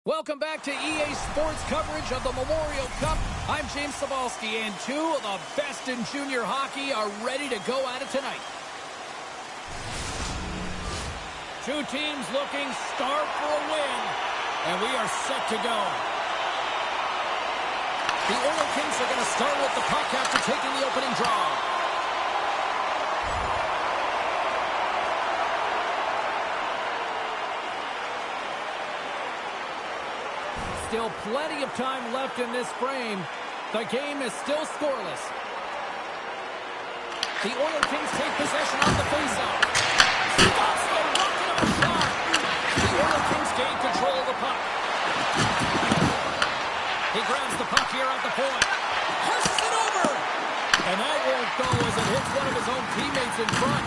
Welcome back to EA Sports coverage of the Memorial Cup. I'm James Cebulski, and two of the best in junior hockey are ready to go at it tonight. Two teams looking starved for a win, and we are set to go. The Oil Kings are going to start with the puck after taking the opening draw. Still plenty of time left in this frame. The game is still scoreless. The Oil Kings take possession on the faceoff. Stops the rocket of a shot. The Oil Kings gain control of the puck. He grabs the puck here at the point. Pushes it over. And that won't go as it hits one of his own teammates in front.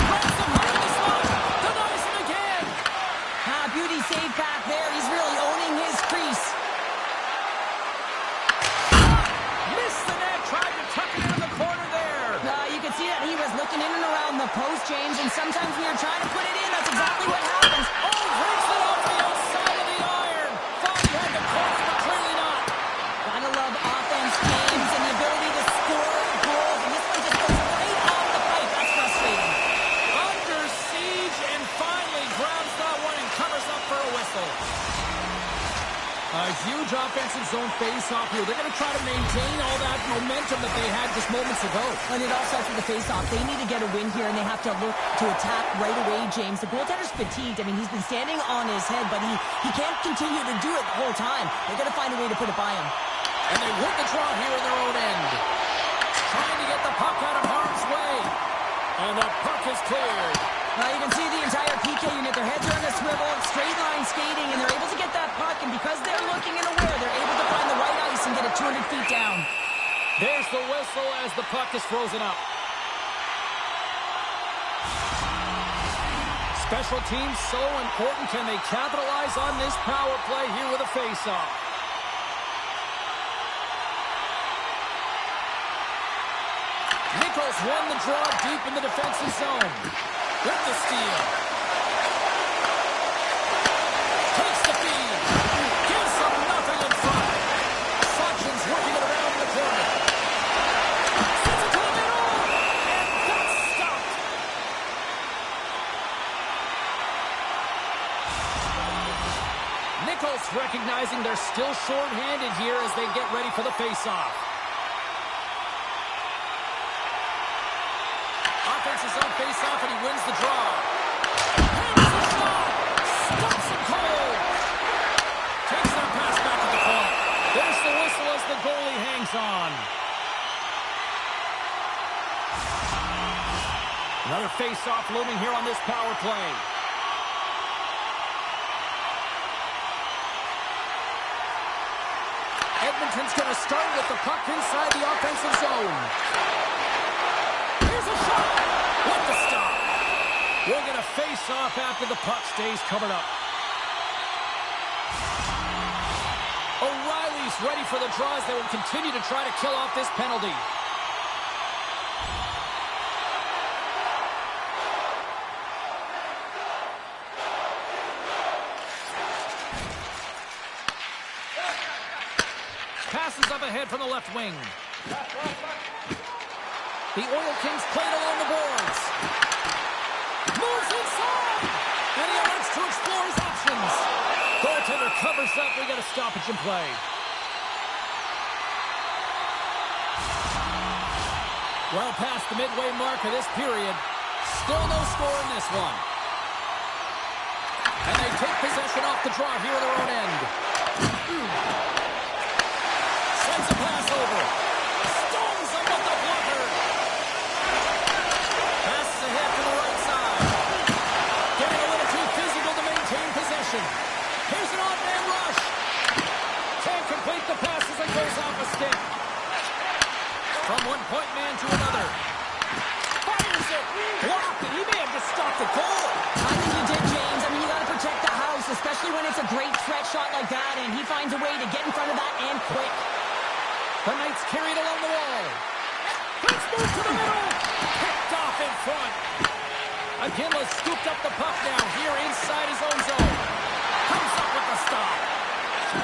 Grabs the puck in the slot. Denies him again. Beauty save back there. He's really owning his crease. Missed the net. Tried to tuck it into the corner there. You can see that he was looking in and around the post, James, and sometimes when you're trying to put it in, that's exactly what happens. Oh, breaks it off the outside of the iron. Thought he had the corner, but clearly not. Gotta love offense, James, and the ability to score goals, and this one just goes right off the pipe. That's frustrating. Under siege, and finally grabs that one and covers up for a whistle. A huge offensive zone face-off here. They're going to try to maintain all that momentum that they had just moments ago. And it all starts with the face-off. They need to get a win here, and they have to look to attack right away, James. The goaltender's fatigued. I mean, he's been standing on his head, but he can't continue to do it the whole time. They're going to find a way to put it by him. And they win the draw here in their own end. Trying to get the puck out of harm's way. And the puck is cleared. You can see the entire PK unit. Their heads are on a swivel, straight line skating, and they're able to get that puck. And because they're looking and aware, they're able to find the right ice and get it 200 feet down. There's the whistle as the puck is frozen up. Special teams so important. Can they capitalize on this power play here with a face-off? Nichols won the draw deep in the defensive zone. With the steal. Takes the feed. Gives them nothing in front. Sachin's working it around the corner. Sends it to the middle. And that's stopped. Nichols recognizing they're still short-handed here as they get ready for the face-off. Offense is on face-off, and he wins the draw. Hammers the shot. Stops him cold. Takes that pass back to the corner. There's the whistle as the goalie hangs on. Another face-off looming here on this power play. Edmonton's going to start with the puck inside the offensive zone. Here's a shot. What the stop? We're going to face off after the puck stays covered up. O'Reilly's ready for the draws. They will continue to try to kill off this penalty. Passes up ahead from the left wing. The Oil Kings play it along the boards. Moves inside. And he elects to explore his options. Goaltender covers up. We got a stoppage in play. Well past the midway mark of this period. Still no score in this one. And they take possession off the draw here in their own end. Sends a pass over. Stones him with the blocker. Passes ahead to the right side. Getting a little too physical to maintain possession. Here's an off-man rush. Can't complete the passes and goes off a stick. From one point man to another. Fires it. Blocked it. He may have just stopped the goal. I think he did, James. I mean, you got to protect the house, especially when it's a great threat shot like that, and he finds a way to get in front of that and quick. The Knights carried along the wall. Let's move to the middle. Picked off in front. Iginla scooped up the puck now here inside his own zone.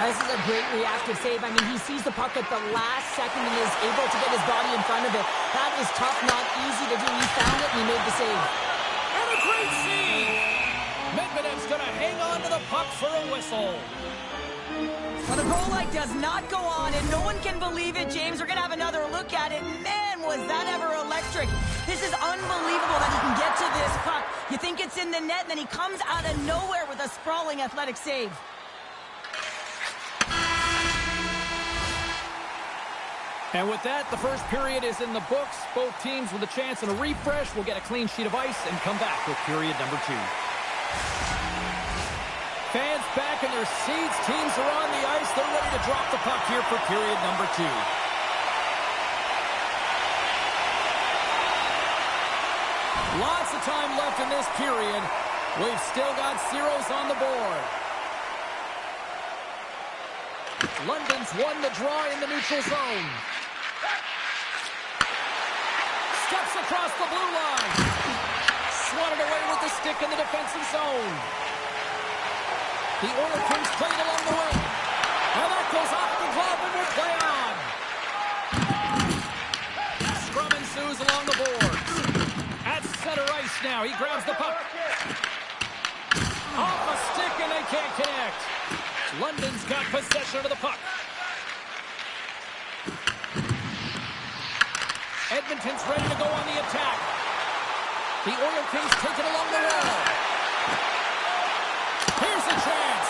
This is a great reactive save. I mean, he sees the puck at the last second and is able to get his body in front of it. That is tough, not easy to do. He found it and he made the save. And a great save! Medvedev's going to hang on to the puck for a whistle. Well, the goal light does not go on, and no one can believe it, James. We're going to have another look at it. Man, was that ever electric. This is unbelievable that he can get to this puck. You think it's in the net, and then he comes out of nowhere with a sprawling athletic save. And with that, the first period is in the books. Both teams with a chance and a refresh will get a clean sheet of ice and come back with period number 2. Fans back in their seats. Teams are on the ice. They're ready to drop the puck here for period number 2. Lots of time left in this period. We've still got zeros on the board. London's won the draw in the neutral zone. Steps across the blue line. Swatted away with the stick in the defensive zone. The Oil Kings played along the wing. And that goes off the glove and will play on. Scrum ensues along the boards. At center ice now. He grabs the puck. Off a stick and they can't connect. London's got possession of the puck. Edmonton's ready to go on the attack. The Oil Kings take it along the wall. Here's a chance.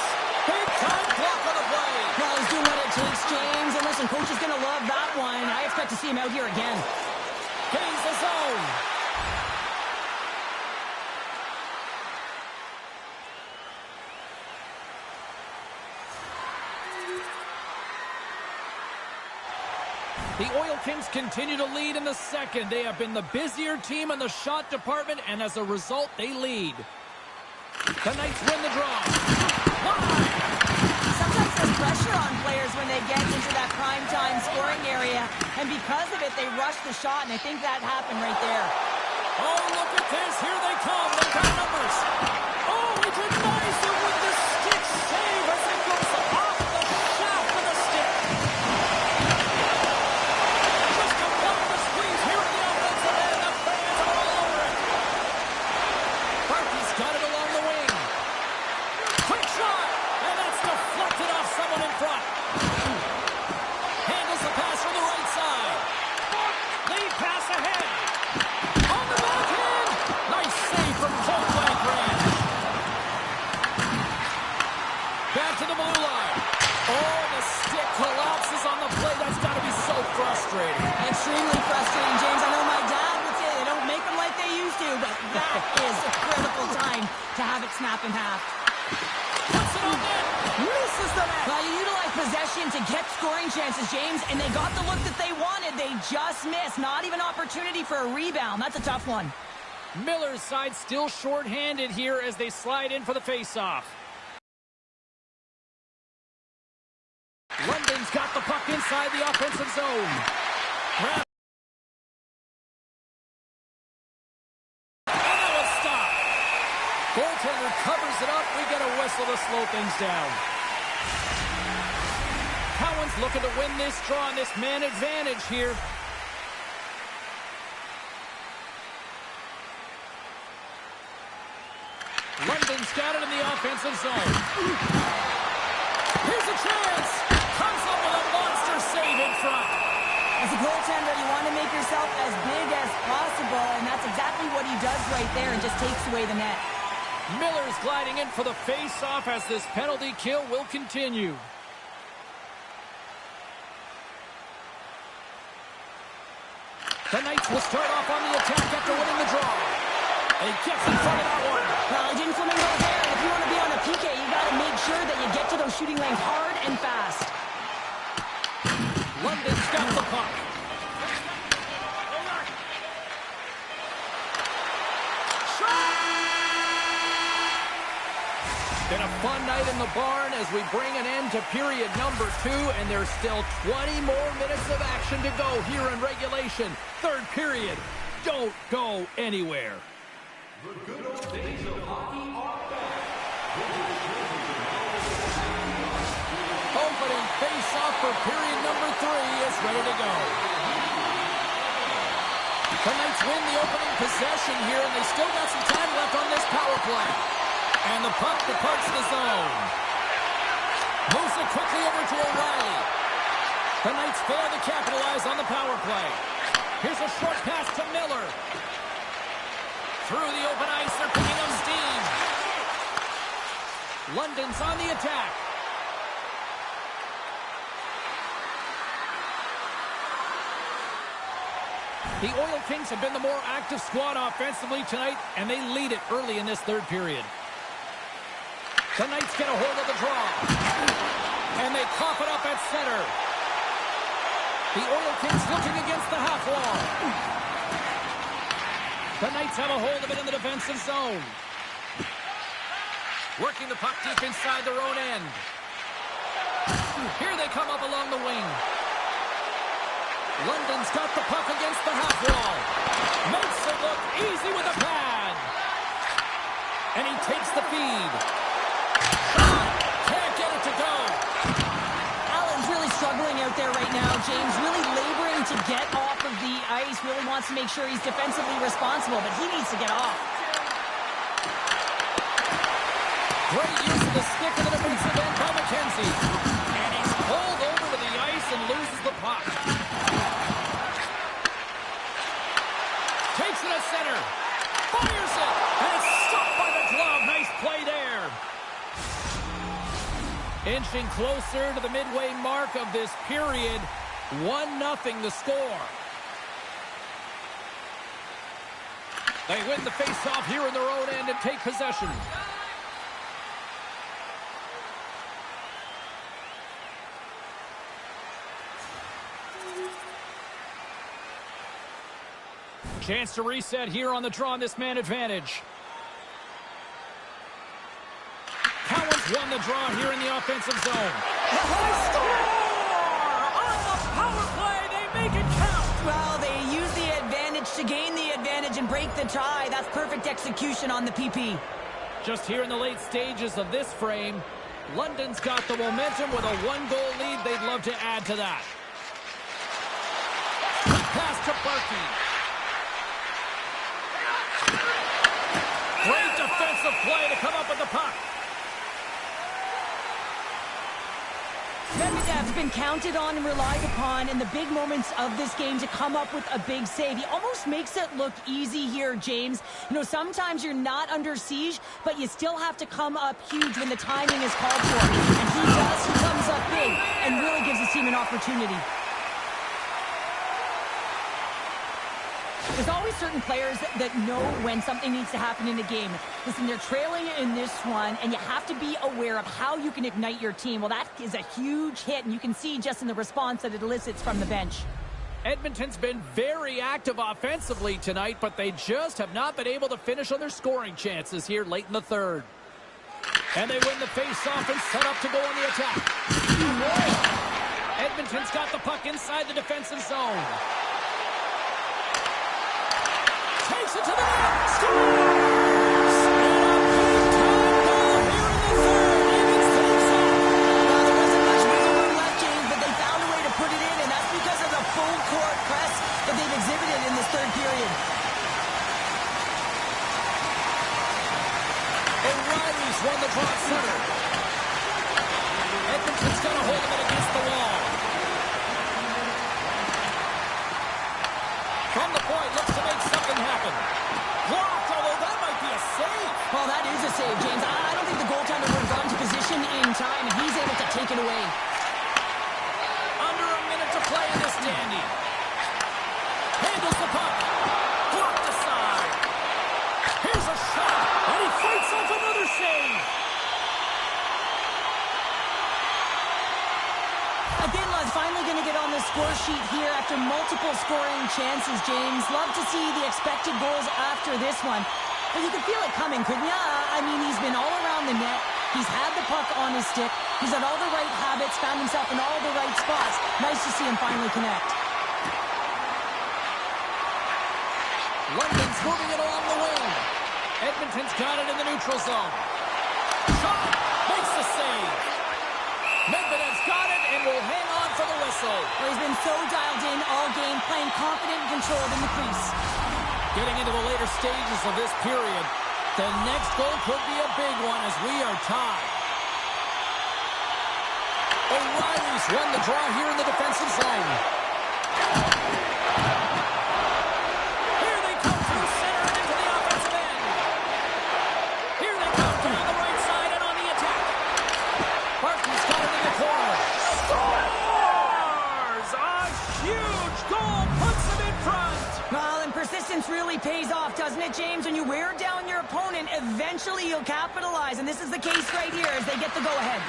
Big time block on the play. Well, he's doing what it takes, James. And listen, coach is going to love that one. I expect to see him out here again. Gains the zone. The Oil Kings continue to lead in the second. They have been the busier team in the shot department, and as a result, they lead. The Knights win the draw. Sometimes there's pressure on players when they get into that primetime scoring area, and because of it, they rush the shot, and I think that happened right there. Oh, look at this. Here they come. They've got numbers. Oh, he denies it with the stick save as it goes off the shaft of the stick. Just a block the squeeze here in the offensive end. The fans are all over it. Barkey's got it along the wing. Quick shot, and that's deflected off someone in front. Handles the pass from the right side. Lead pass ahead. On the backhand. Nice save from Cole Blankrange. Back to the blue line. Oh, the stick collapses on the play. That's got to be so frustrating. Extremely frustrating, James. I know my dad would say they don't make them like they used to, but that is a critical time to have it snap in half. Puts it on net. Misses the net. Well, you utilize possession to get scoring chances, James, and they got the look that they wanted. They just missed. Not even opportunity for a rebound. That's a tough one. Miller's side still short-handed here as they slide in for the face-off. London's got the puck inside the offensive zone. And that was stopped. Goaltender covers it up. We get a whistle to slow things down. Cowan's looking to win this draw and this man advantage here. London's got it in the offensive zone. Here's a chance. Comes up with a monster save in front. As a goaltender, you want to make yourself as big as possible, and that's exactly what he does right there and just takes away the net. Miller's gliding in for the face-off as this penalty kill will continue. The Knights will start off on the attack after winning the draw. And he gets in front of that one. Well, he didn't flamingo there, and if you want to be on a PK, you got to make sure that you get to those shooting lanes hard and fast. London's got the puck. Been a fun night in the barn as we bring an end to period number 2, and there's still 20 more minutes of action to go here in regulation. Third period. Don't go anywhere. The good old days of hockey are back. for period number 3 is ready to go. The Knights win the opening possession here, and they still got some time left on this power play. And the puck departs the zone. Moves it quickly over to O'Reilly. The Knights fail to capitalize on the power play. Here's a short pass to Miller. Through the open ice, they're picking up steam. London's on the attack. The Oil Kings have been the more active squad offensively tonight, and they lead it early in this third period. The Knights get a hold of the draw. And they cough it up at center. The Oil Kings looking against the half wall. The Knights have a hold of it in the defensive zone. Working the puck deep inside their own end. Here they come up along the wing. London's got the puck against the half wall. Makes it look easy with a pad. And he takes the feed. Can't get it to go. Allen's really struggling out there right now, James. Really laboring to get off of the ice. Really wants to make sure he's defensively responsible, but he needs to get off. Great use of the stick in the defensive end by McKenzie. And he's pulled over to the ice and loses the puck. Takes it at center. Fires it. And it's stopped by the glove. Nice play there. Inching closer to the midway mark of this period. 1-0 the score. They win the face-off here in their own end and take possession. Chance to reset here on the draw on this man advantage. Cowan's won the draw here in the offensive zone. They score! On the power play, they make it count! Well, they use the advantage to gain the advantage and break the tie. That's perfect execution on the PP. Just here in the late stages of this frame, London's got the momentum with a 1-goal lead. They'd love to add to that. Pass to Berkey. Great defensive play to come up with the puck. Medvedev's been counted on and relied upon in the big moments of this game to come up with a big save. He almost makes it look easy here, James. You know, sometimes you're not under siege, but you still have to come up huge when the timing is called for. And he does. He comes up big and really gives his team an opportunity. There's always certain players that know when something needs to happen in a game. Listen, they're trailing in this one, and you have to be aware of how you can ignite your team. Well, that is a huge hit, and you can see just in the response that it elicits from the bench. Edmonton's been very active offensively tonight, but they just have not been able to finish on their scoring chances here late in the third. And they win the face-off and set up to go on the attack. Edmonton's got the puck inside the defensive zone. Takes it to the net. Scores! And a big time goal here in the third. Evans takes off. Well, there wasn't much wiggle room left, James, but they found a way to put it in, and that's because of the full court press that they've exhibited in this third period. O'Reilly's won the draw center. Edmonton's got a hold of it against the wall. From the point, looks to make something happen. Blocked, although that might be a save. Well, that is a save, James. I don't think the goaltender would have gone to position in time, and he's able to take it away. Under a minute to play in this dandy. Handles the puck. Blocked aside. Here's a shot, and he fights off another save. Aginla's finally going to get on the score sheet here after multiple scoring chances, James. Love to see the expected goals after this one. But you can feel it coming, couldn't you? I mean, he's been all around the net. He's had the puck on his stick. He's had all the right habits, found himself in all the right spots. Nice to see him finally connect. London's moving it along the wing. Edmonton's got it in the neutral zone. Shot! Makes the save. Medvedev's got it and will hang on whistle. Well, he's been so dialed in all game, playing confident and controlled in the crease. Getting into the later stages of this period, the next goal could be a big one as we are tied. O'Reilly's won the draw here in the defensive zone. Here they come through center and into the offensive end. Here they come down the right side and on the attack. Barton's got it in the corner. Scores! A huge goal puts them in front. Well, and persistence really pays off, doesn't it, James? When you wear down your opponent, eventually you'll capitalize. And this is the case right here as they get the go-ahead.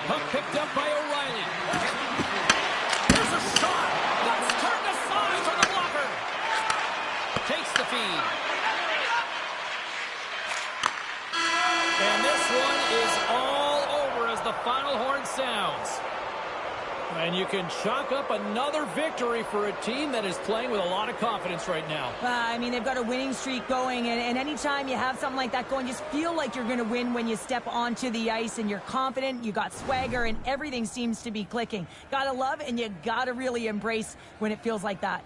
Puck picked up by O'Reilly. Here's a shot. That's turned aside for the blocker. Takes the feed. And this one is all over as the final horn sounds. And you can chalk up another victory for a team that is playing with a lot of confidence right now. I mean, they've got a winning streak going, and anytime you have something like that going, just feel like you're going to win when you step onto the ice and you're confident, you got swagger, and everything seems to be clicking. Gotta love, and you gotta really embrace when it feels like that.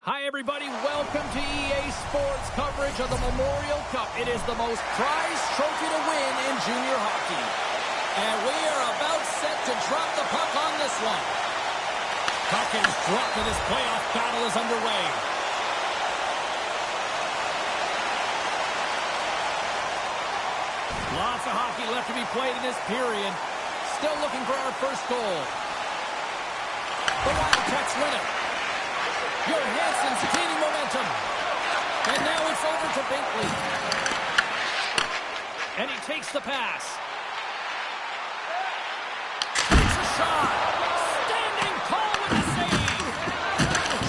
Hi, everybody. Welcome to EA Sports coverage of the Memorial Cup. It is the most prized trophy to win in junior hockey. And we are about set to drop the puck on this one. Puck is dropped and this playoff battle is underway. Lots of hockey left to be played in this period. Still looking for our first goal. The Wildcats win it. Johansson's gaining momentum. And now it's over to Binkley. And he takes the pass. Takes a shot. Standing tall with a save.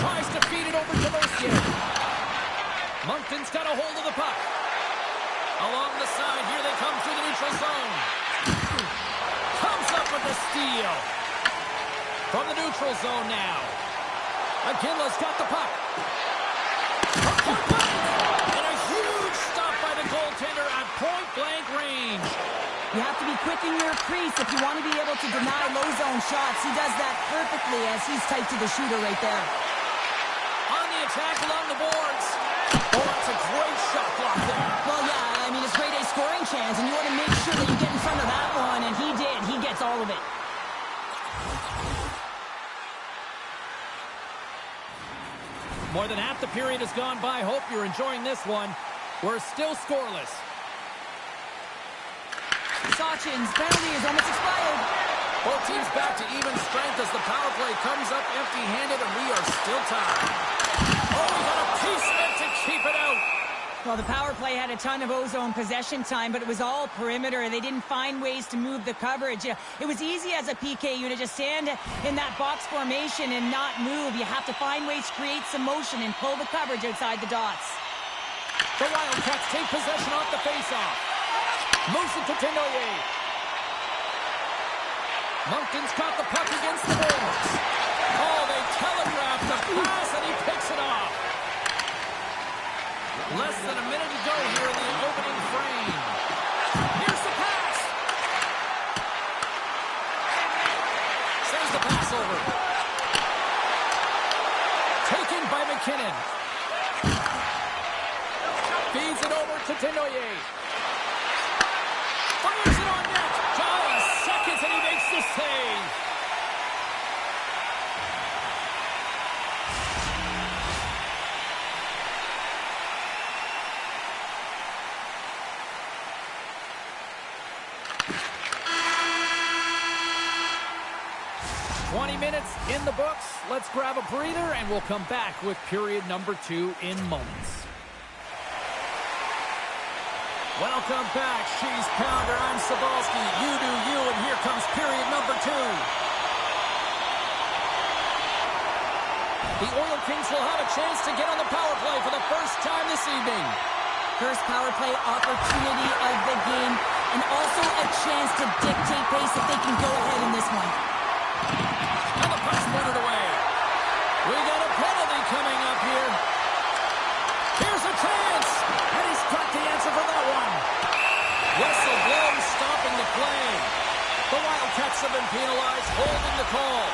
Tries to feed it over to Mercier. Moncton's got a hold of the puck. Along the side, here they come through the neutral zone. Comes up with the steal. From the neutral zone now. Aguilar's got the puck. And a huge stop by the goaltender at point-blank range. You have to be quick in your crease if you want to be able to deny low-zone shots. He does that perfectly as he's tight to the shooter right there. On the attack along the boards. Oh, that's a great shot block there. Well, yeah, I mean, it's grade A scoring chance, and you want to make sure that you get in front of that one, and he did. He gets all of it. More than half the period has gone by. Hope you're enjoying this one. We're still scoreless. Sachin's penalty is almost expired. Both teams back to even strength as the power play comes up empty-handed, and we are still tied. Oh, we got a piece meant to keep it out. Well, the power play had a ton of ozone possession time, but it was all perimeter. They didn't find ways to move the coverage. It was easy as a PK unit to stand in that box formation and not move. You have to find ways to create some motion and pull the coverage outside the dots. The Wildcats take possession off the faceoff. Moves it to Tenoyer. Moncton's got the puck against the boards. Oh, they telegraphed the pass, and he picks it off. Less than a minute to go here in the opening frame. Here's the pass. Sends the pass over. Taken by McKinnon. Feeds it over to Tenoyer. Fires it on net. John seconds, and he makes the save. Minutes in the books. Let's grab a breather, and we'll come back with period number 2 in moments. Welcome back, Cheese Pounder. I'm Cybulski. You do you, and here comes period number 2. The Oil Kings will have a chance to get on the power play for the first time this evening. First power play opportunity of the game, and also a chance to dictate pace if they can go ahead in this one. And the puck's pointed away. We got a penalty coming up here. Here's a chance. And he's got the answer for that one. Whistle blows, stopping the play. The Wildcats have been penalized, holding the call.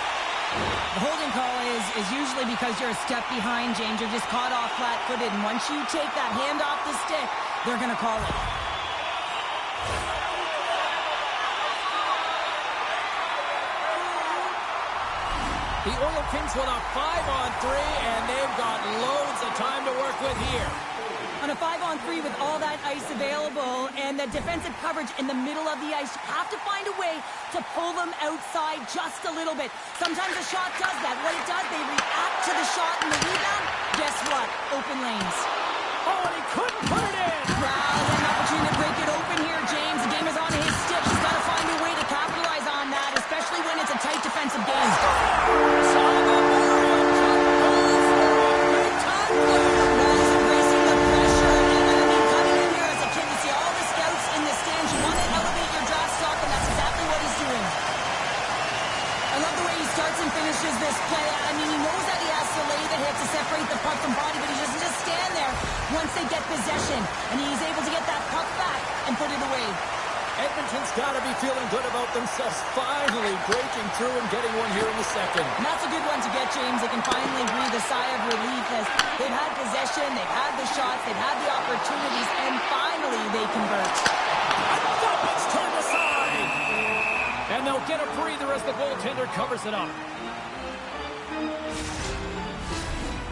The holding call is usually because you're a step behind, James. You're just caught off flat-footed. And once you take that hand off the stick, they're going to call it. The Oil Kings with a 5-on-3, and they've got loads of time to work with here. On a 5-on-3 with all that ice available and the defensive coverage in the middle of the ice, you have to find a way to pull them outside just a little bit. Sometimes a shot does that. What it does, they react to the shot and the rebound. Guess what? Open lanes. Oh, and he couldn't put it in. Wow, an opportunity to break it open here, James. The game is on his stick. He's got to find a way to capitalize on that, especially when it's a tight defensive game. Finishes this play. I mean, he knows that he has to lay the hit to separate the puck from body, but he doesn't just stand there once they get possession, and he's able to get that puck back and put it away. Edmonton's got to be feeling good about themselves, finally breaking through and getting one here in the second. And that's a good one to get, James. They can finally breathe a sigh of relief as they've had possession, they've had the shots, they've had the opportunities, and finally they convert. It's turned aside! And they'll get a breather as the goaltender covers it up.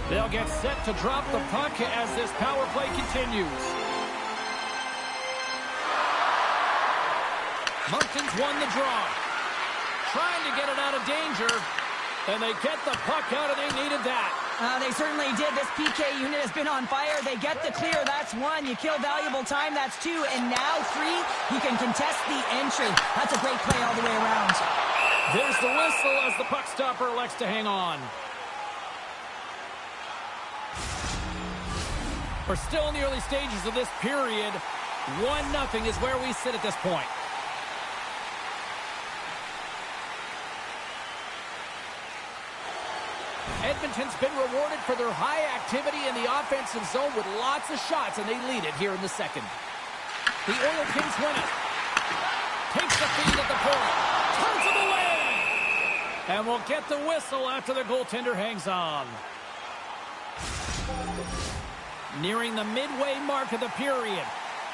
They'll get set to drop the puck as this power play continues. Moncton's won the draw. Trying to get it out of danger. And they get the puck out, and they needed that. They certainly did. This PK unit has been on fire. They get the clear. That's 1. You kill valuable time. That's 2. And now 3, you can contest the entry. That's a great play all the way around. There's the whistle as the puck stopper elects to hang on. We're still in the early stages of this period. 1-0 is where we sit at this point. Edmonton's been rewarded for their high activity in the offensive zone with lots of shots, and they lead it here in the second. The Oil Kings win it. Takes the feed at the point. Turns it away. And we'll get the whistle after the goaltender hangs on. Nearing the midway mark of the period.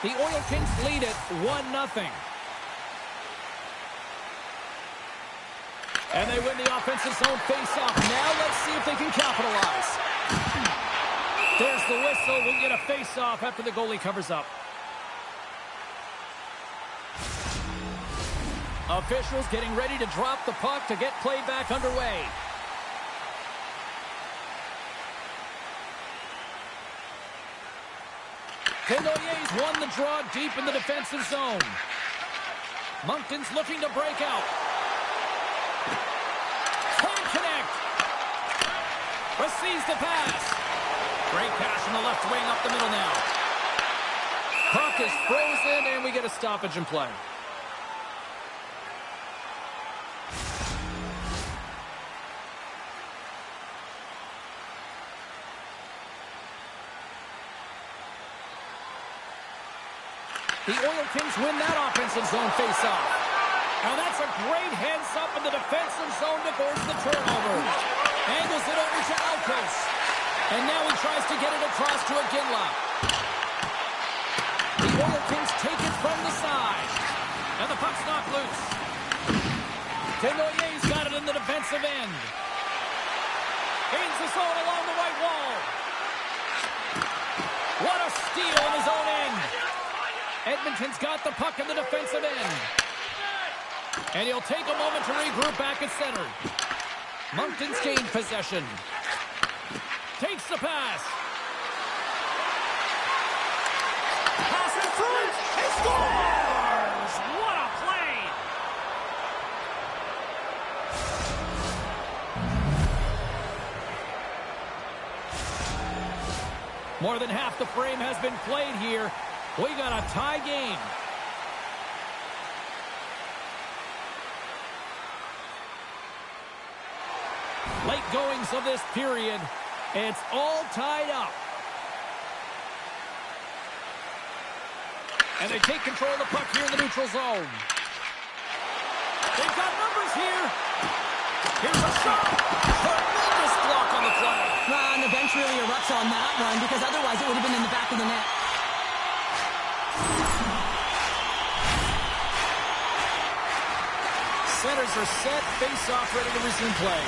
The Oil Kings lead it 1-0. And they win the offensive zone face-off. Now let's see if they can capitalize. There's the whistle. We'll get a face-off after the goalie covers up. Officials getting ready to drop the puck to get play back underway. Desnoyers won the draw deep in the defensive zone. Moncton's looking to break out. Can't connect. Receives the pass. Great pass from the left wing up the middle now. Puck is frozen, and we get a stoppage in play. The Oil Kings win that offensive zone faceoff. Now that's a great heads-up in the defensive zone to force the turnover. Angles it over to Alcos. And now he tries to get it across to Iginla. The Oil Kings take it from the side. And the puck's knocked loose. Desnoyers got it in the defensive end. Gains the zone along the right wall. What a steal in his own end. Edmonton's got the puck in the defensive end. And he'll take a moment to regroup back at center. Moncton's gained possession. Takes the pass. Passes through. He scores! What a play! More than half the frame has been played here. We got a tie game. Late goings of this period. It's all tied up. And they take control of the puck here in the neutral zone. They've got numbers here. Here's a shot. Tremendous block on the play. And the bench really erupts on that one because otherwise it would have been in the back of the net. Centers are set, face-off ready to resume play.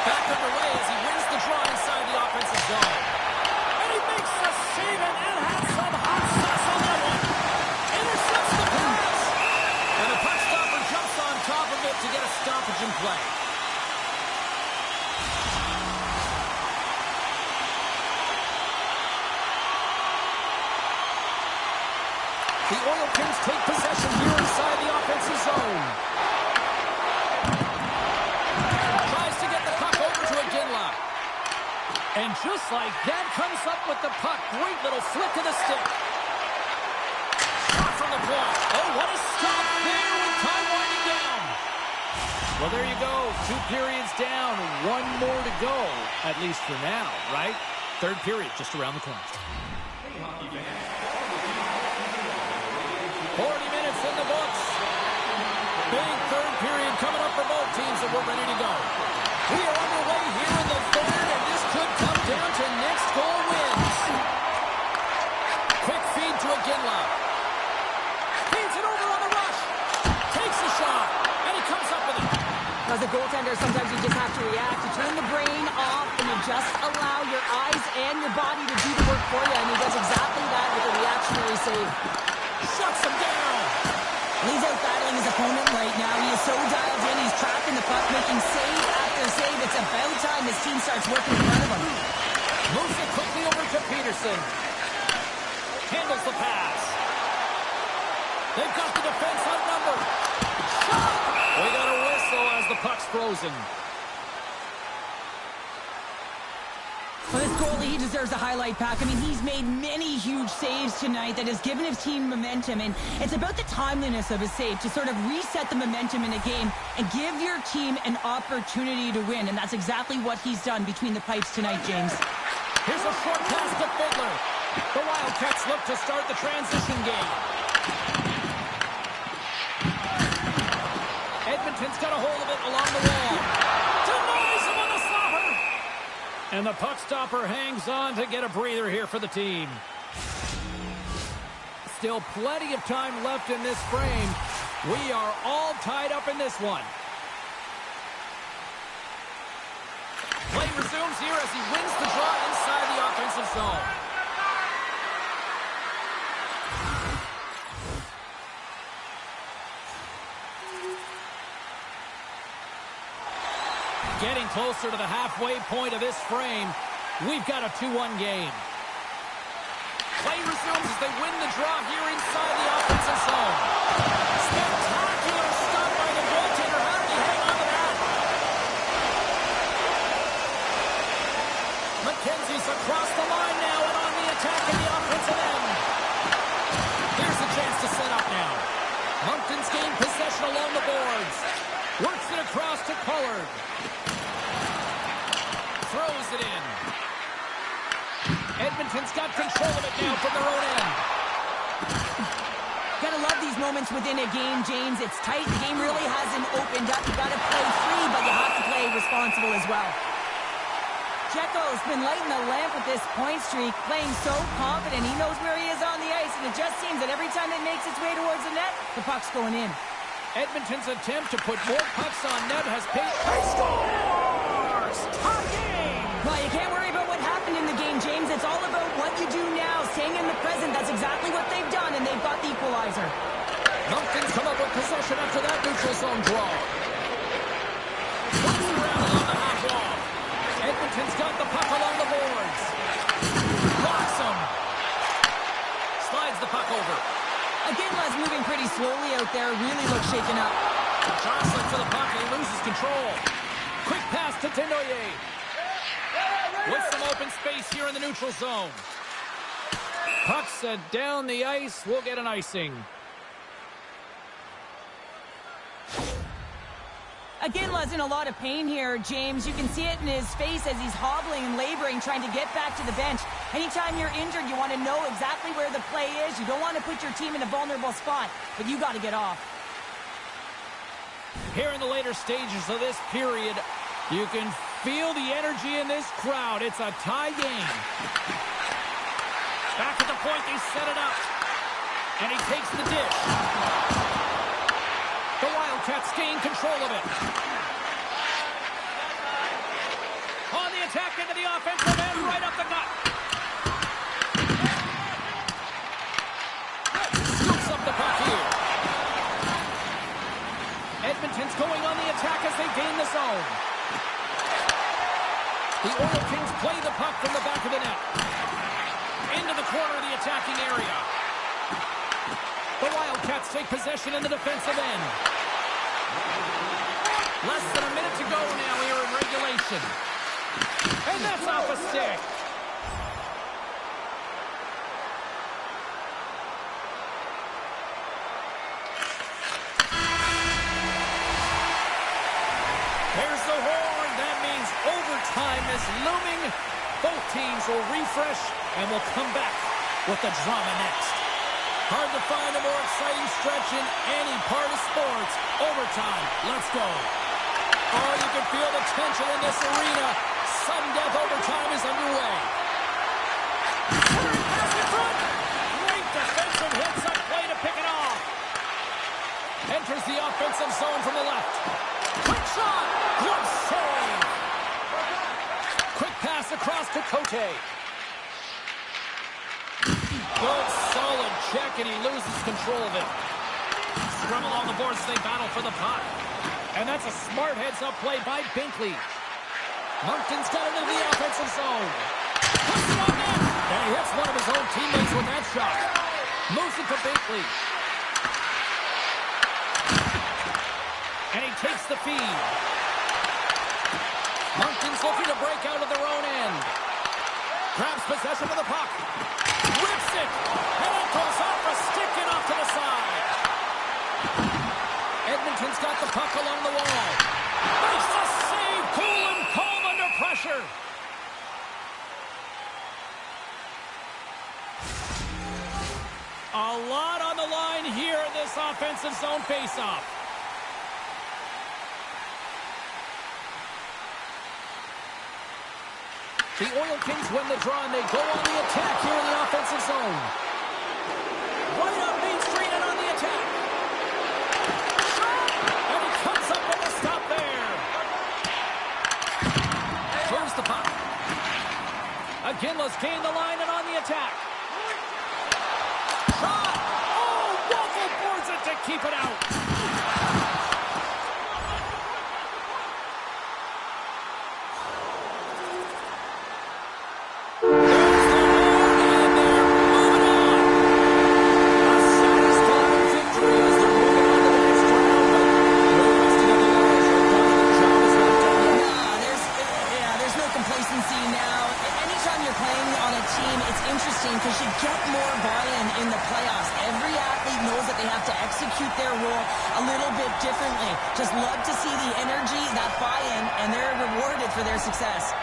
Back underway as he wins the draw inside the offensive zone. And he makes the save and has some hot sauce on that one. Intercepts the pass. And the puck stopper jumps on top of it to get a stoppage in play. The Oil Kings take possession here inside the offensive zone. Tries to get the puck over to Iginla. And just like that, comes up with the puck. Great little flick of the stick. Shot from the point. Oh, what a stop there with time winding down. Well, there you go. 2 periods down. 1 more to go, at least for now, right? Third period just around the corner. 40 minutes in the books. Big third period coming up for both teams, and we're ready to go. We are underway here in the third, and this could come down to next goal wins. Quick feed to Iginla. Feeds it over on the rush. Takes a shot, and he comes up with it. As a goaltender, sometimes you just have to react. You turn the brain off, and you just allow your eyes and your body to do the work for you, and he does exactly that with a reactionary save. Shuts him down. He's out battling his opponent right now. He is so dialed in. He's tracking the puck, making save after save. It's about time his team starts working in front of him. Moves it quickly over to Peterson. Handles the pass. They've got the defense outnumbered. Shot! We got a whistle as the puck's frozen. Well, this goalie, he deserves a highlight pack. I mean, he's made many huge saves tonight that has given his team momentum, and it's about the timeliness of his save to sort of reset the momentum in a game and give your team an opportunity to win, and that's exactly what he's done between the pipes tonight, James. Here's a short pass to Fiddler. The Wildcats look to start the transition game. Edmonton's got a hold of it along the wall. Denies him on the stopper. And the puck stopper hangs on to get a breather here for the team. Still plenty of time left in this frame. We are all tied up in this one. Play resumes here as he wins the draw inside the offensive zone. Getting closer to the halfway point of this frame. We've got a 2-1 game. Play resumes as they win the draw here inside the offensive zone. Spectacular stop by the goaltender. How did he hang on to that? McKenzie's across the line now and on the attack in the offensive end. Here's a chance to set up now. Moncton's gained possession along the boards. Works it across to Pollard. Throws it in. Edmonton's got control of it now from their own end. Gotta love these moments within a game, James. It's tight. The game really hasn't opened up. You gotta play free, but you have to play responsible as well. Checo's been lighting the lamp with this point streak, playing so confident. He knows where he is on the ice, and it just seems that every time it makes its way towards the net, the puck's going in. Edmonton's attempt to put more pucks on net has paid. Scores! Tie game! Well, you can't worry about what happened in the game, James. It's all about what you do now, staying in the present. That's exactly what they've done, and they've got the equalizer. Moncton's come up with possession after that neutral zone draw. Puts it around along the half wall. Edmonton's got the puck along the boards. Blocks him. Slides the puck over. Aginla's moving pretty slowly out there. Really looks shaken up. Jostling for the puck, and he loses control. Quick pass to Desnoyers. With some open space here in the neutral zone. Puck set down the ice. We'll get an icing. Aginla's in a lot of pain here, James. You can see it in his face as he's hobbling and laboring, trying to get back to the bench. Anytime you're injured, you want to know exactly where the play is. You don't want to put your team in a vulnerable spot, but you got to get off. Here in the later stages of this period, you can feel the energy in this crowd. It's a tie game. Back at the point, they set it up. And he takes the dish. The Wildcats gain control of it. On the attack into the offensive end, right up the gut. Scoops up the puck here. Edmonton's going on the attack as they gain the zone. The Oil Kings play the puck from the back of the net. Into the corner of the attacking area. The Wildcats take possession in the defensive end. Less than a minute to go now here in regulation. And that's off a stick. There's the horn. That means overtime is looming. Both teams will refresh and will come back with the drama next. Hard to find a more exciting stretch in any part of sports. Overtime. Let's go. Oh, you can feel the tension in this arena. Sudden death overtime is underway. Pass in front. Great defensive hits up play to pick it off. Enters the offensive zone from the left. Quick shot. Good save. Quick pass across to Cote. Good, solid check, and he loses control of it. Scrum along the boards as they battle for the puck. And that's a smart heads-up play by Binkley. Moncton's got it into the offensive zone. Puts it on net. And he hits one of his own teammates with that shot. Moves it to Binkley. And he takes the feed. Moncton's looking to break out of their own end. Grabs possession of the puck. Rips it. And it goes off a stick and off to the side. Edmonton's got the puck along the wall. Makes the save. Cool and calm under pressure. A lot on the line here in this offensive zone faceoff. The Oil Kings win the draw, and they go on the attack here in the offensive zone. Right up Main Street and on the attack. And he comes up with a stop there. Throws the puck. Again, let's gain the line and on the attack. Shot. Oh, Waffle boards it to keep it out. interesting because you get more buy-in in the playoffs. Every athlete knows that they have to execute their role a little bit differently. Just love to see the energy, that buy-in, and they're rewarded for their success.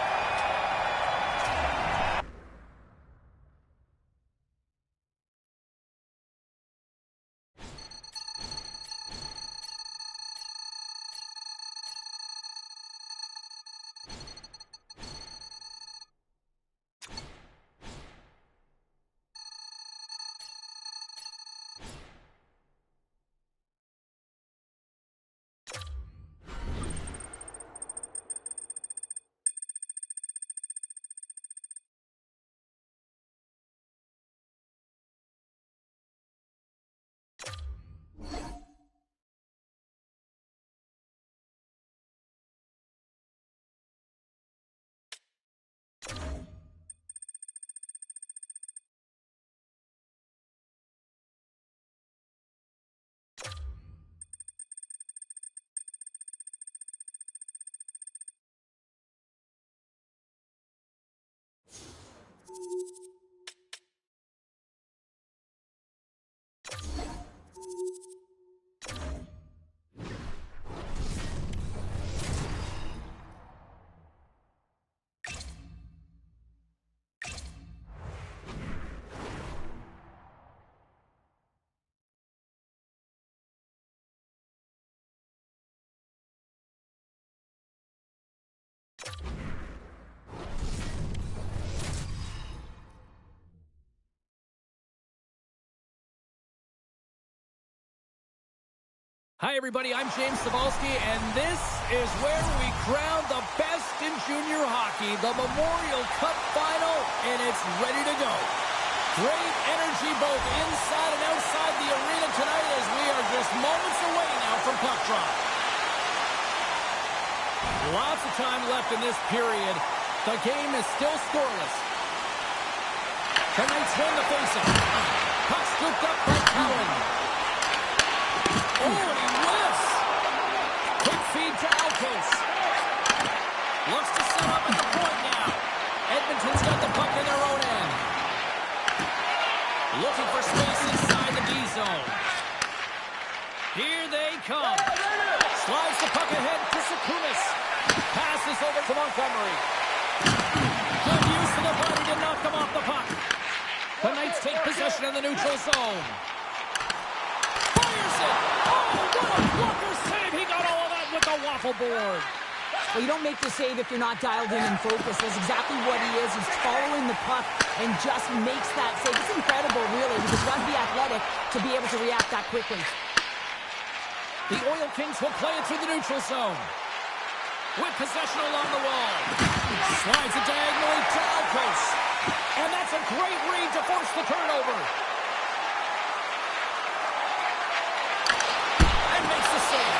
Hi, everybody. I'm James Cybulski, and this is where we crown the best in junior hockey, the Memorial Cup Final, and it's ready to go. Great energy both inside and outside the arena tonight as we are just moments away now from puck drop. Lots of time left in this period. The game is still scoreless. Tonight's win the faceoff. Puck scooped up by Cowan. Oh, and he whiffs. Quick feed to Alkos. Looks to set up at the point now. Edmonton's got the puck in their own end. Looking for space inside the D zone. Here they come. Slides the puck ahead to Sakunis. Passes over to Montgomery. Good use of the body to knock them off the puck. The Knights take possession in the neutral zone. Fires it. Oh, what a blocker save. He got all of that with the waffle board. Well, you don't make the save if you're not dialed in and focused. That's exactly what he is. He's following the puck and just makes that save. It's incredible, really, because you have to be athletic to be able to react that quickly. The Oil Kings will play it through the neutral zone. With possession along the wall. Slides it diagonally to Alkos. And that's a great read to force the turnover. And makes the save.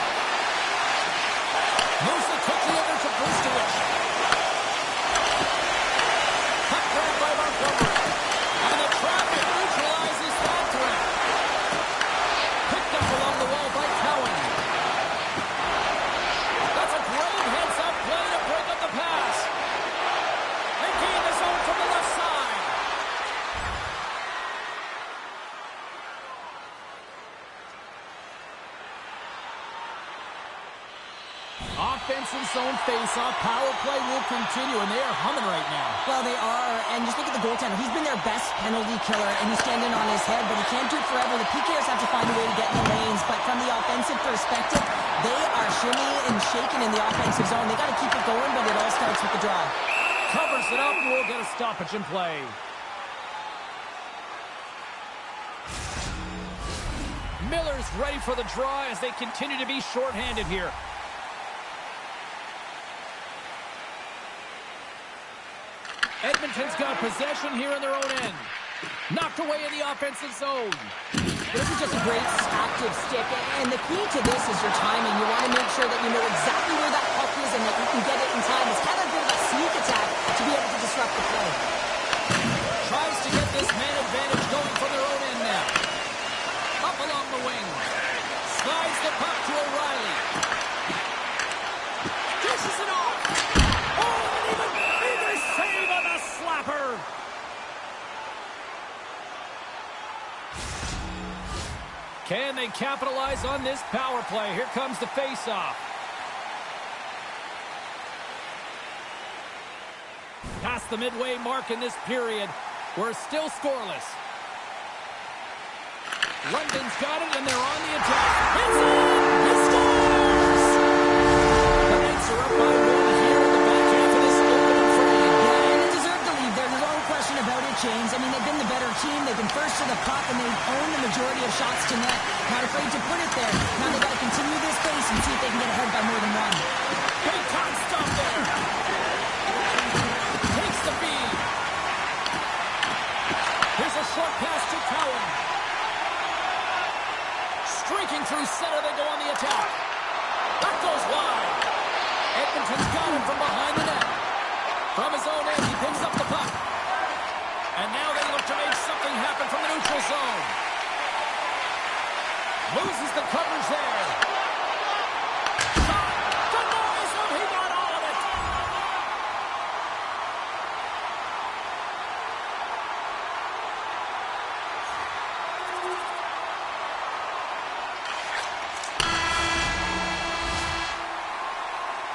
Moves it quickly over to Brustowicz. Puck grabbed by Montgomery. And the traffic neutralizes that threat. Picked up along the wall by Cowan. That's a great heads-up play to break up the pass. And gain the zone from the left side. Offensive zone face-off. Power play will continue, and they are humming right now. Well, they are, and just look at the goaltender. He's been their best penalty killer, and he's standing on his head, but he can't do it forever. The PKers have to find a way to get in the lanes, but from the offensive perspective, they are shimmy and shaking in the offensive zone. They got to keep it going, but it all starts with the draw. Covers it up, and we'll get a stoppage in play. Miller's ready for the draw as they continue to be shorthanded here. Edmonton's got possession here in their own end. Knocked away in the offensive zone. This is just a great active stick, and the key to this is your timing. You want to make sure that you know exactly where that puck is and that you can get it in time. It's kind of a bit of a sneak attack to be able to disrupt the play. Tries to get this man advantage going from their own end now. Up along the wing. Slides the puck to O'Reilly. Dishes it off. Oh, and even save on the slapper. Can they capitalize on this power play? Here comes the face-off. Past the midway mark in this period. We're still scoreless. London's got it, and they're on the attack. It's in! He scores! The Knights are up by 1 here in the back half of this opening frame. Yeah, and they deserve to lead there. There's no question about it, James. I mean, they've been the better team. They've been first to the puck, and they've owned the majority of shots to net. Not afraid to put it there. Now they've got to continue this pace and see if they can get ahead by more than one. Big time stuff there. Takes the feed. Here's a short pass to Cowan. Streaking through center, they go on the attack. That goes wide. Edmonton's got him from behind the net. From his own end, he picks up the puck. And now they look to make something happen from the neutral zone. Loses the coverage there. Shot! Denies him! He got all of it!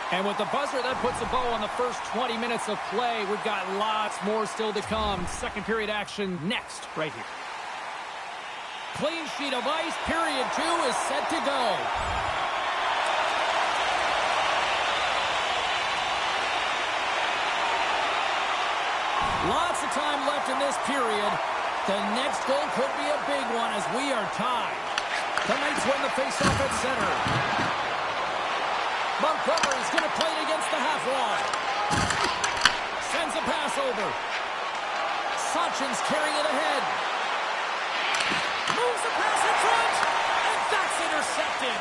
And with the buzzer, that puts a bow on the first 20 minutes of play. We've got lots more still to come. Second period action next, right here. Clean sheet of ice. Period 2 is set to go. Lots of time left in this period. The next goal could be a big one as we are tied. The Knights win the faceoff at center. Montgomery's going to play it against the half wall. Sends a pass over. Sachin's carrying it ahead. Moves the pass in front. And that's intercepted.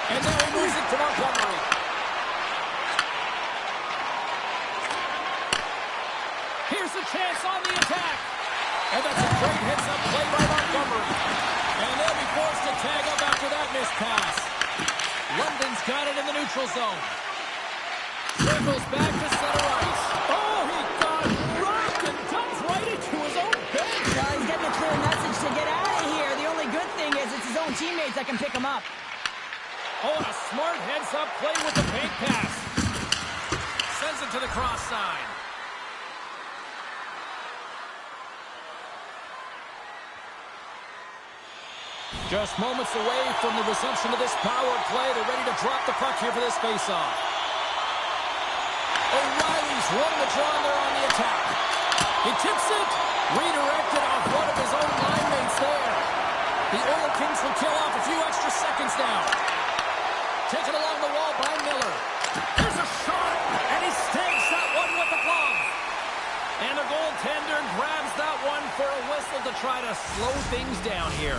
And now he moves it to Montgomery. Here's a chance on the attack. And that's a great heads-up play by Montgomery. And they'll be forced to tag up after that missed pass. London's got it in the neutral zone. Circles back to center ice. Oh, he got rocked and dumped right into his own bench. He's getting a clear message to get out of here. The only good thing is it's his own teammates that can pick him up. Oh, and a smart heads-up play with the fake pass. Sends it to the cross side. Just moments away from the resumption of this power play. They're ready to drop the puck here for this faceoff. O'Reilly's won the draw, and they're on the attack. He tips it. Redirected off one of his own line mates there. The Oil Kings will kill off a few extra seconds now. Taken along the wall by Miller. There's a shot, and he stakes that one with the glove. And the goaltender grabs that one for a whistle to try to slow things down here.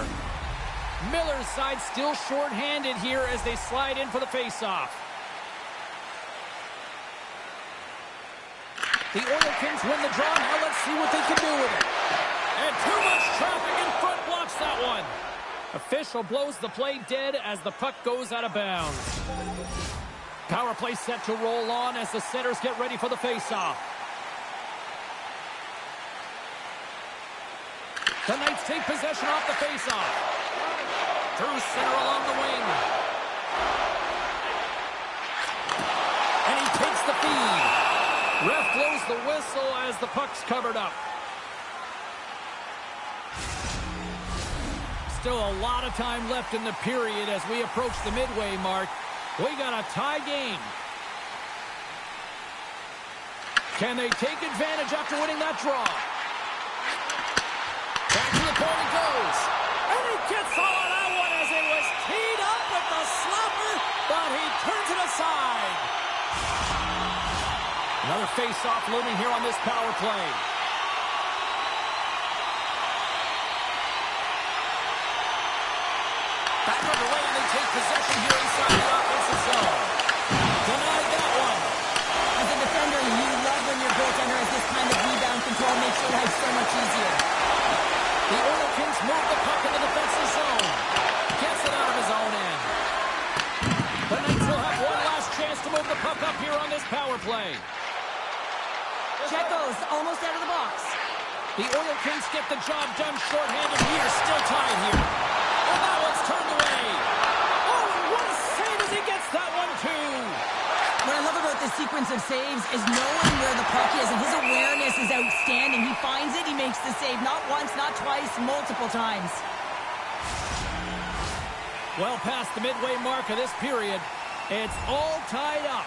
Miller's side still short-handed here as they slide in for the face-off. The Oil Kings win the draw. Now let's see what they can do with it. And too much traffic in front blocks that one. Official blows the play dead as the puck goes out of bounds. Power play set to roll on as the setters get ready for the face-off. The Knights take possession off the face-off. Through center along the wing. And he takes the feed. Ref blows the whistle as the puck's covered up. Still a lot of time left in the period as we approach the midway mark. We got a tie game. Can they take advantage after winning that draw? Back to the point it goes. And he gets all of that one as it was teed up with the slapper, but he turns it aside. Another face-off looming here on this power play. Back underway, and they take possession here inside the offensive zone. Denied that one. As a defender, you love when your goaltender has this kind of rebound control. Makes your life so much easier. The Oil Kings move the puck in the defensive zone. Gets it out of his own end. The Knights will have one last chance to move the puck up here on this power play. Checo's almost out of the box. The Oil Kings get the job done shorthanded here. Still tied here. Oh, that one's turned away. Oh, and what a save as he gets that one, too. What I love about this sequence of saves is knowing where the puck is, and his awareness is outstanding. He finds it, he makes the save. Not once, not twice, multiple times. Well past the midway mark of this period, it's all tied up.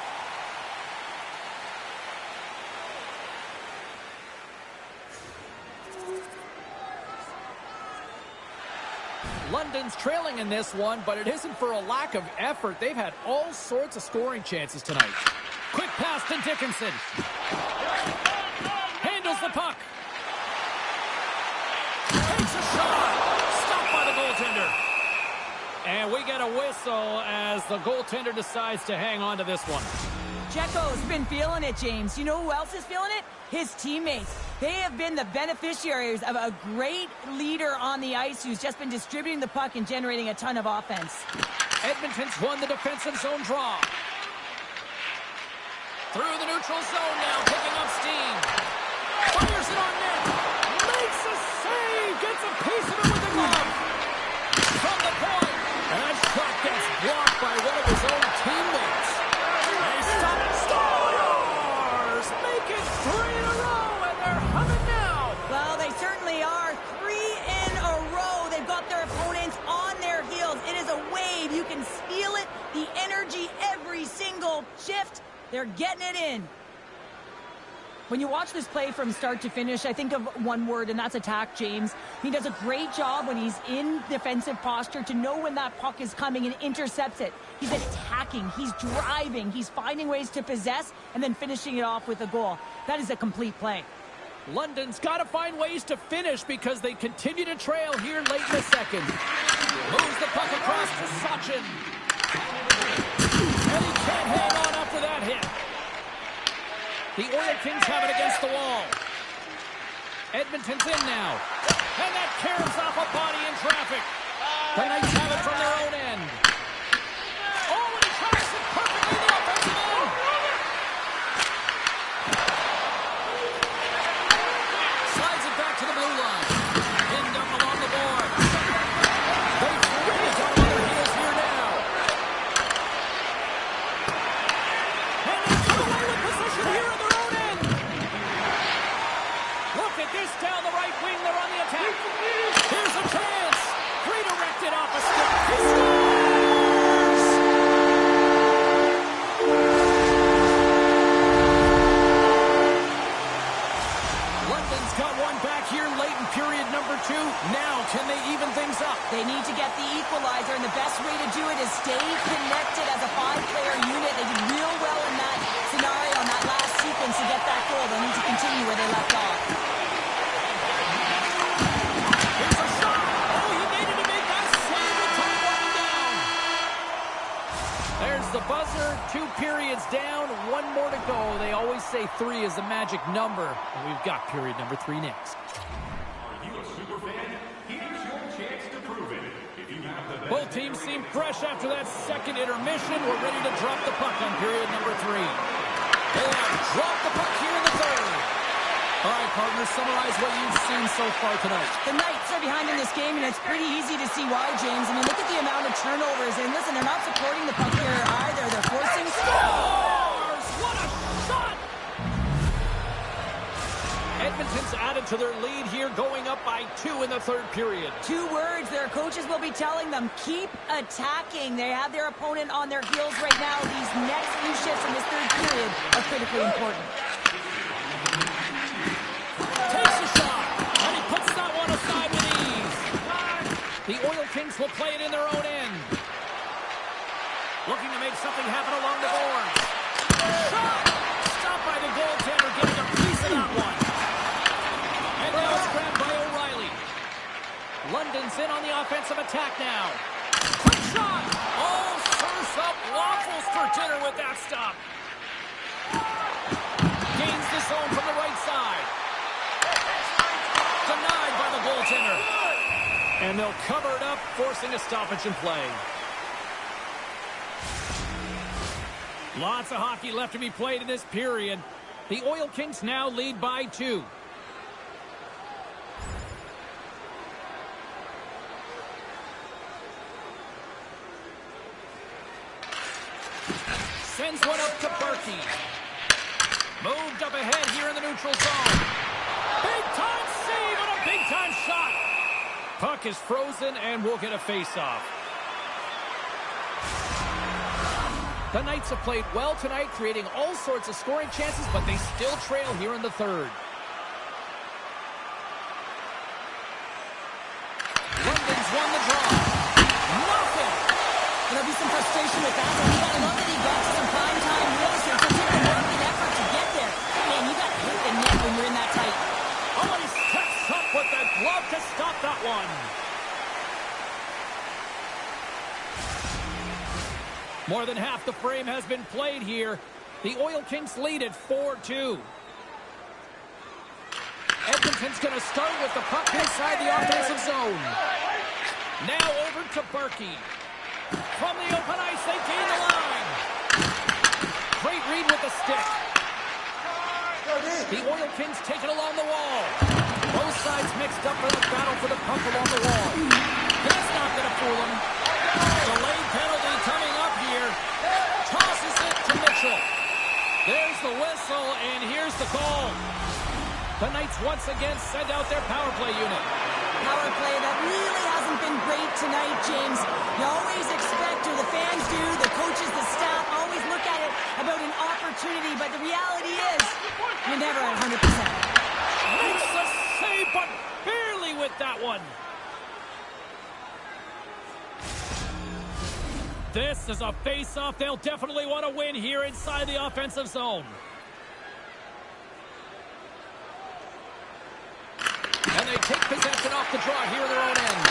London's trailing in this one, but it isn't for a lack of effort. They've had all sorts of scoring chances tonight. Quick pass to Dickinson. Handles the puck. Takes a shot. Stopped by the goaltender. And we get a whistle as the goaltender decides to hang on to this one. Checo's been feeling it, James. You know who else is feeling it? His teammates. They have been the beneficiaries of a great leader on the ice who's just been distributing the puck and generating a ton of offense. Edmonton's won the defensive zone draw. Through the neutral zone now, picking up steam. Fires it on net. Makes a save. Gets a piece of it with the glove. From the point. And that shot gets blocked by one of his own teammates. They stop it. Stars make it 3 in a row, and they're humming now. Well, they certainly are. 3 in a row. They've got their opponents on their heels. It is a wave. You can feel it. The energy every single shift. They're getting it in. When you watch this play from start to finish, I think of one word, and that's attack, James. He does a great job when he's in defensive posture to know when that puck is coming and intercepts it. He's attacking, he's driving, he's finding ways to possess, and then finishing it off with a goal. That is a complete play. London's got to find ways to finish because they continue to trail here late in the second. Moves the puck across to Sachin. And he can't hang on after that hit. The Oil Kings have it against the wall. Edmonton's in now. And that caroms off a body in traffic. The Knights have it from their own end. Oh, and he tries it perfectly in the offensive end. Slides it back to the blue line. Pinned up along the board. They've really got him on their heels here now. And they come away with possession here in their own end. Look at this down the right wing. They're on the attack. Here's a chance. Redirected off a stick. He scores! London's got one back here late in period number 2. Now, can they even things up? They need to get the equalizer, and the best way to do it is stay connected as a 5-player unit. They did real well in that scenario, in that last sequence to get that goal. They'll need to continue where they left off. Here's a shot. Oh, he needed to make that save to tie one down. There's the buzzer. 2 periods down. 1 more to go. They always say 3 is the magic number. And we've got period number 3 next. Are you a super fan? Here's your chance to prove it. If you have the best Both teams seem fresh after that second intermission. We're ready to drop the puck on period number 3. They have dropped the puck here in the third. All right, partners, summarize what you've seen so far tonight. The Knights are behind in this game, and it's pretty easy to see why, James. I mean, look at the amount of turnovers. And listen, they're not supporting the puck here either. They're forcing Scores! What a shot! Edmonton's added to their lead here, going up by 2 in the third period. 2 words their coaches will be telling them: keep attacking. They have their opponent on their heels right now. These next few shifts in this third period are critically important. Takes a shot, and he puts that one aside with ease. The Oil Kings will play it in their own end. Looking to make something happen along the boards. Shot! Stopped by the goaltender, getting a piece of that one. And now it's grabbed by O'Reilly. London's in on the offensive attack now. Quick shot! Oh, serves up waffles for dinner with that stop. Gains the zone from the right side. Denied by the goaltender. And they'll cover it up, forcing a stoppage in play. Lots of hockey left to be played in this period. The Oil Kings now lead by 2. Sends one up to Berkey. Moved up ahead here in the neutral zone. Big time save and a big time shot. Puck is frozen and we'll get a face-off. The Knights have played well tonight, creating all sorts of scoring chances, but they still trail here in the third. London's won the draw. Nothing. There'll be some frustration with that, but you gotta love that he got to some prime time real estate. It took the work and effort to get there. Man, you gotta hit the net when you're in that tight. Oh, he steps up with the glove to stop that one. More than half the frame has been played here. The Oil Kings lead at 4-2. Edmonton's going to start with the puck inside the offensive zone. Now over to Berkey. From the open ice, they gain the line. Great read with the stick. The Oil Kings take it along the wall. Both sides mixed up for the battle for the puck along the wall. That's not going to fool them. Delayed penalty coming up here. Tosses it to Mitchell. There's the whistle, and here's the call. The Knights once again send out their power play unit. Power play that really hasn't been great tonight, James. You always expect, or the fans do, the coaches, the staff, always look at it about an opportunity, but the reality is, you're never at 100%. Makes the save, but barely with that one. This is a face-off they'll definitely want to win here inside the offensive zone. And they take possession off the draw here in their own end.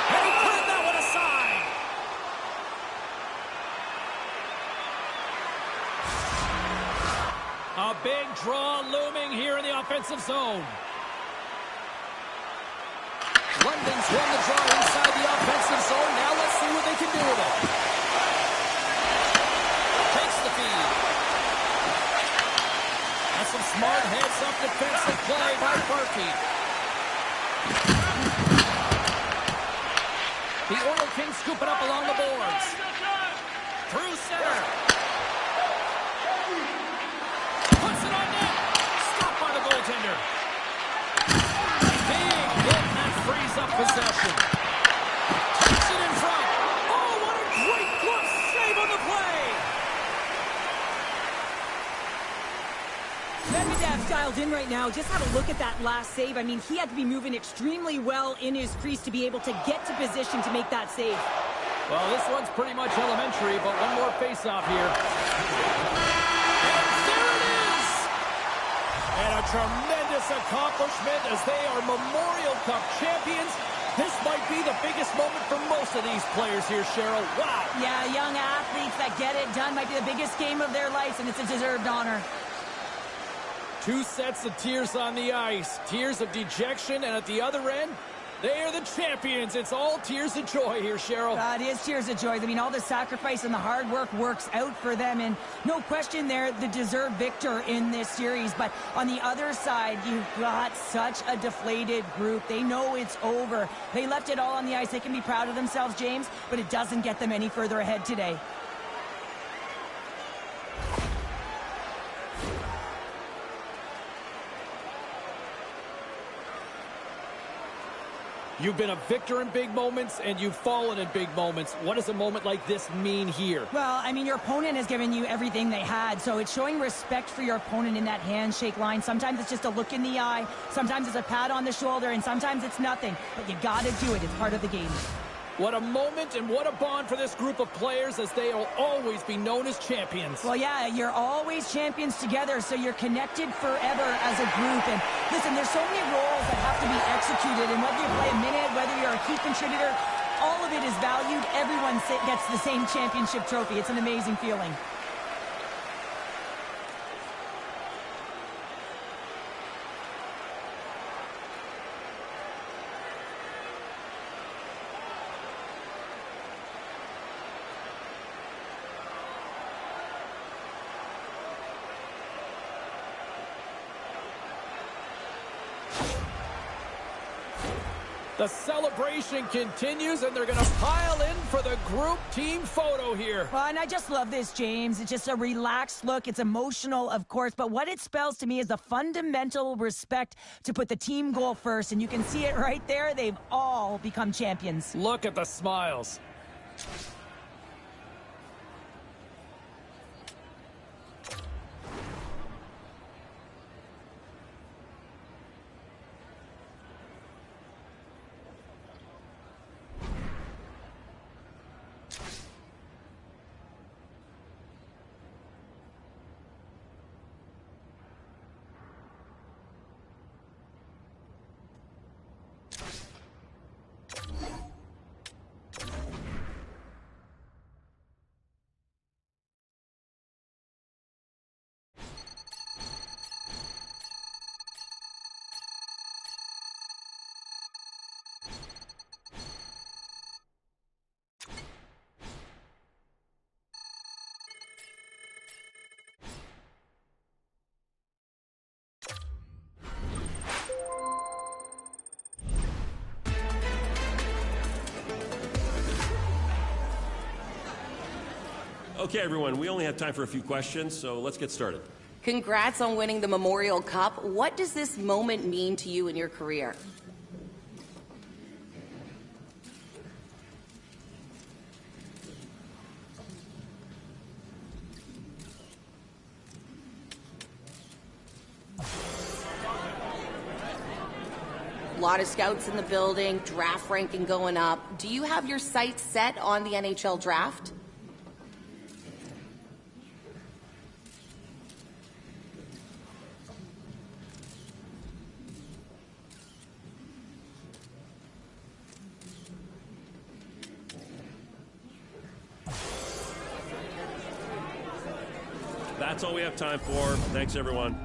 And he put that one aside. A big draw looming here in the offensive zone. London's won the draw inside the offensive zone. Now let's see what they can do with it. Takes the feed. And some smart heads-up defensive play by Berkey. The Oil Kings scoop it up along the boards. Through center. Puts it on net. Stopped by the goaltender. Big hit that frees up possession. Takes it in front. Oh, what a great glove save on the play. Medvedev's dialed in right now. Just have a look at that last save. I mean, he had to be moving extremely well in his crease to be able to get to position to make that save. Well, this one's pretty much elementary, but one more face-off here. And there it is! And a tremendous accomplishment as they are Memorial Cup champions. This might be the biggest moment for most of these players here, Cheryl. Wow! Yeah, young athletes that get it done might be the biggest game of their lives, and it's a deserved honor. 2 sets of tears on the ice. Tears of dejection, and at the other end, they are the champions. It's all tears of joy here, Cheryl. It is tears of joy. I mean, all the sacrifice and the hard work works out for them, and no question they're the deserved victor in this series. But on the other side, you've got such a deflated group. They know it's over. They left it all on the ice. They can be proud of themselves, James, but it doesn't get them any further ahead today. You've been a victor in big moments, and you've fallen in big moments. What does a moment like this mean here? Well, I mean, your opponent has given you everything they had, so it's showing respect for your opponent in that handshake line. Sometimes it's just a look in the eye, sometimes it's a pat on the shoulder, and sometimes it's nothing. But you gotta do it. It's part of the game. What a moment and what a bond for this group of players, as they will always be known as champions. Well, yeah, you're always champions together, so you're connected forever as a group. And listen, there's so many roles that have to be executed, and whether you play a minute, whether you're a key contributor, all of it is valued. Everyone gets the same championship trophy. It's an amazing feeling. The celebration continues, and they're going to pile in for the group team photo here. Well, and I just love this, James. It's just a relaxed look. It's emotional, of course, but what it spells to me is the fundamental respect to put the team goal first, and you can see it right there. They've all become champions. Look at the smiles. Okay, everyone, we only have time for a few questions, so let's get started. Congrats on winning the Memorial Cup. What does this moment mean to you in your career? A lot of scouts in the building, draft ranking going up. Do you have your sights set on the NHL draft? That's all we have time for. Thanks, everyone.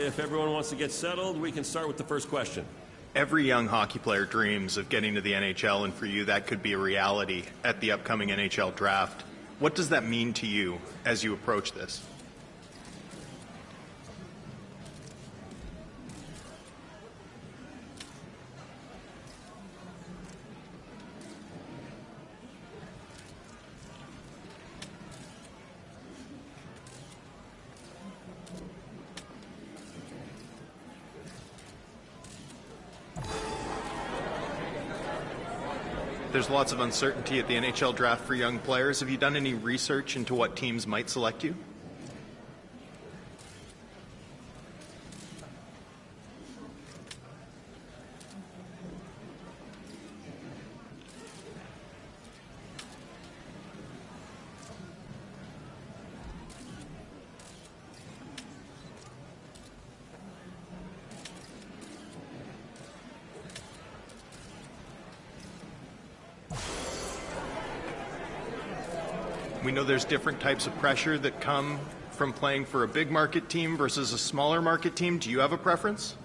if everyone wants to get settled, we can start with the first question. Every young hockey player dreams of getting to the NHL, and for you, that could be a reality at the upcoming NHL draft. What does that mean to you as you approach this? There's lots of uncertainty at the NHL draft for young players. Have you done any research into what teams might select you? We know there's different types of pressure that come from playing for a big market team versus a smaller market team. Do you have a preference?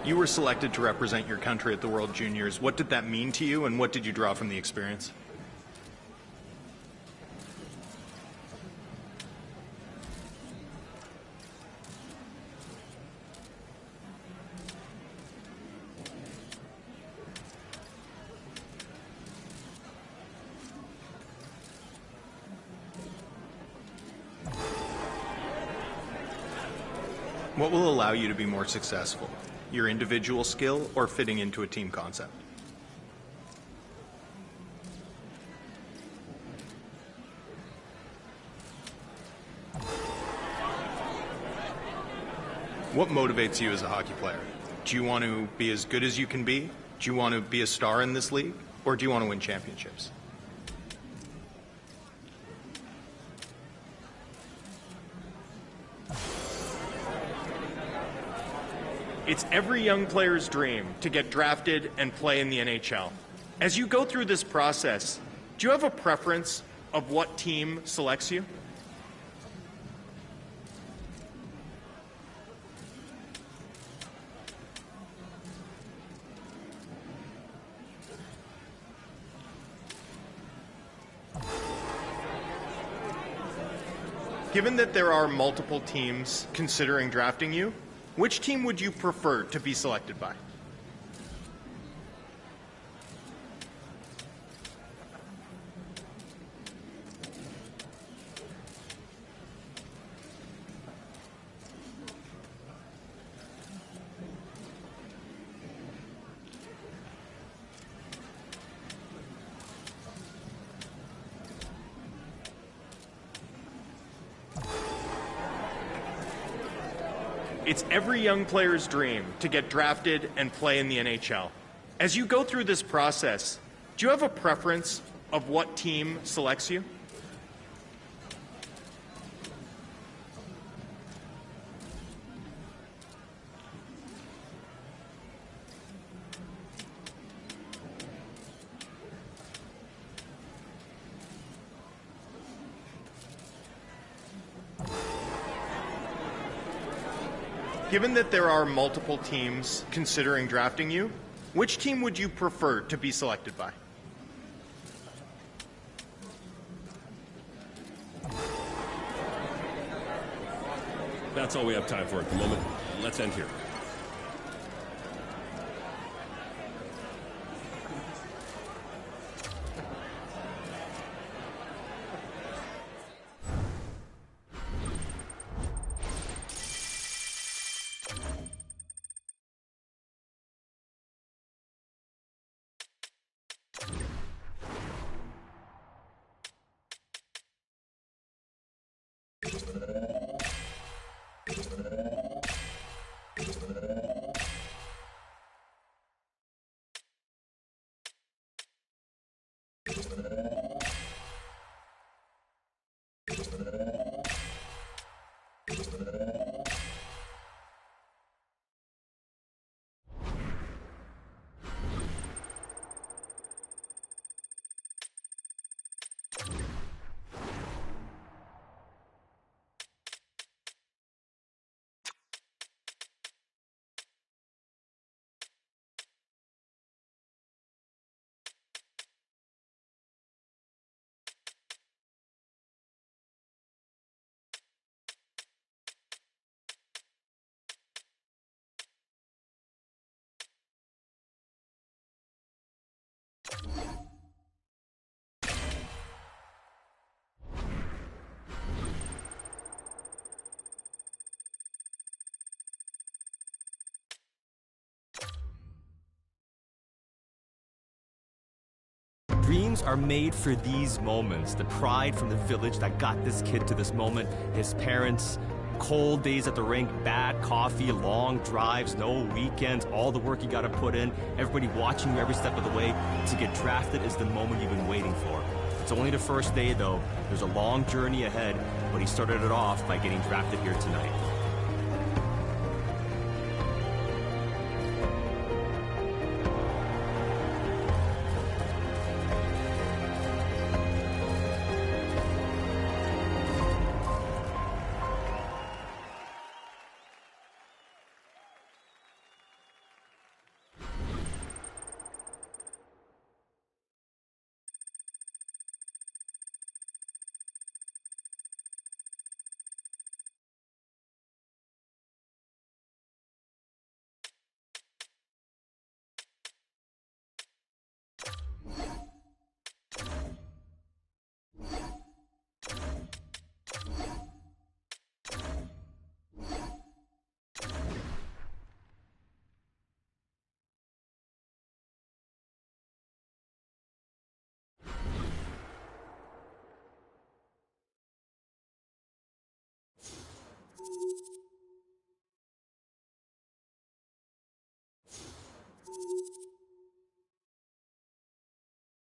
You were selected to represent your country at the World Juniors. What did that mean to you, and what did you draw from the experience? What will allow you to be more successful? Your individual skill or fitting into a team concept? What motivates you as a hockey player? Do you want to be as good as you can be? Do you want to be a star in this league? Or do you want to win championships? It's every young player's dream to get drafted and play in the NHL. As you go through this process, do you have a preference of what team selects you? Given that there are multiple teams considering drafting you, which team would you prefer to be selected by? It's every young player's dream to get drafted and play in the NHL. As you go through this process, do you have a preference of what team selects you? Given that there are multiple teams considering drafting you, which team would you prefer to be selected by? That's all we have time for at the moment. Let's end here. Dreams are made for these moments. The pride from the village that got this kid to this moment, his parents, cold days at the rink, bad coffee, long drives, no weekends, all the work you gotta put in, everybody watching you every step of the way. To get drafted is the moment you've been waiting for. It's only the first day though. There's a long journey ahead, but he started it off by getting drafted here tonight.